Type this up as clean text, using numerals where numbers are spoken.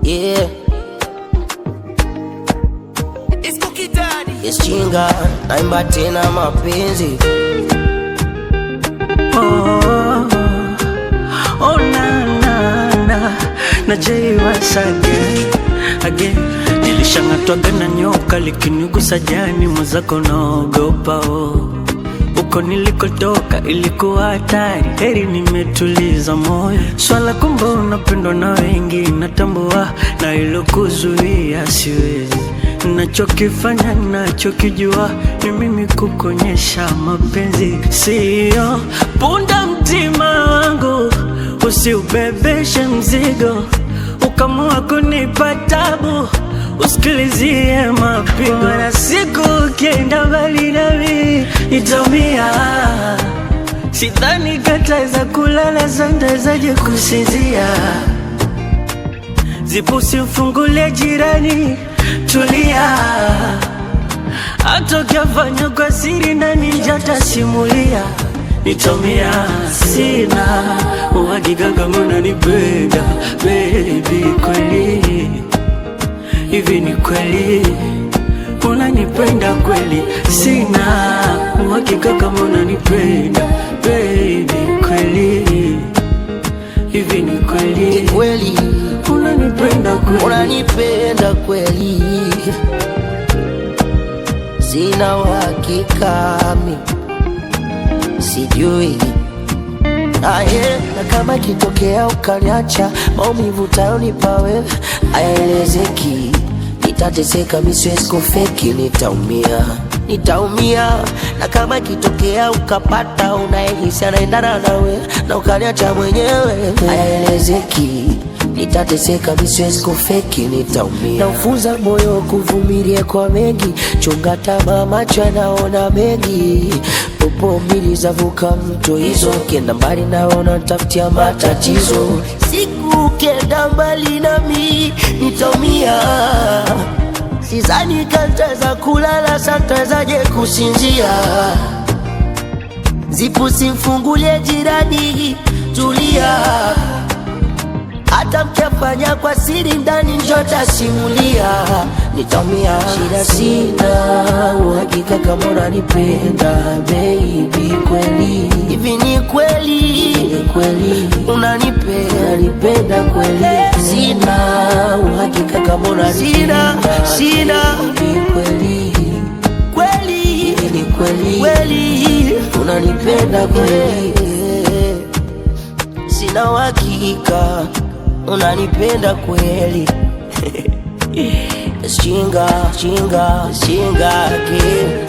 yeah. It's Chinga, naimba tena mapenzi. Oh na Jay once again. Nilishangatwaga na nyoka likinigusa jani, mwenzako naogopa uko nilikotoka ilikuwa hatari, heri nimetuliza moyo. Swala kumbe unapendwa na wengi, natambua na ilokuzuia siwezi. Nachokifanya nachokijua ni mimi kukonyesha mapenzi, sio punda mtima wangu. Usiubebeshe mzigo ukamua kunipa tabu, usikilizie mapigo. Na siku ukienda mbali nami nitaumia, sidhani kataweza kulala, santawezaje kusinzia. Zipu usimfungulie jirani, tulia, hata ukiafanya kwa siri nani njatasimulia. Nitaumia, sina uhakika kama unanipenda baby, kweli hivi ni kweli unanipenda kweli? Sina uhakika kama unanipenda baby, kweli hivi ni kweli? Ni kweli unanipenda kweli? Unanipenda kweli? Sina uhakika mimi, sijui na kama kitokea ukaniacha, maumivu tayonipa wewe hayaelezeki. Nitateseka, mimi siwezi kufeki, nitaumia. Na kama kitokea ukapata unayehisi anaendana nawe na ukaniacha mwenyewe, hayaelezeki. Nitateseka, mimi siwezi kufeki, nitaumia. Na ufunza moyo kuvumilia kwa mengi, chunga tamaa, macho yanaona mengi. Popo mbili zavuka mto hizo, kenda mbali naona tafutia matatizo. Siku kenda mbali nami nitaumia, sidhani kantaweza kulala, santawezaje kusinzia. Zipu simfungulie jirani, tulia, hata mkiafanya kwa siri ndani njotasimulia. Nitaumia, shida sina uhakika kama unanipenda baby, kweli hivi ni kweli? Unanipenda kweli? Sina uhakika kama unanipenda baby, kweli unanipenda kweli? Sina uhakika unanipenda kweli? Chinga again.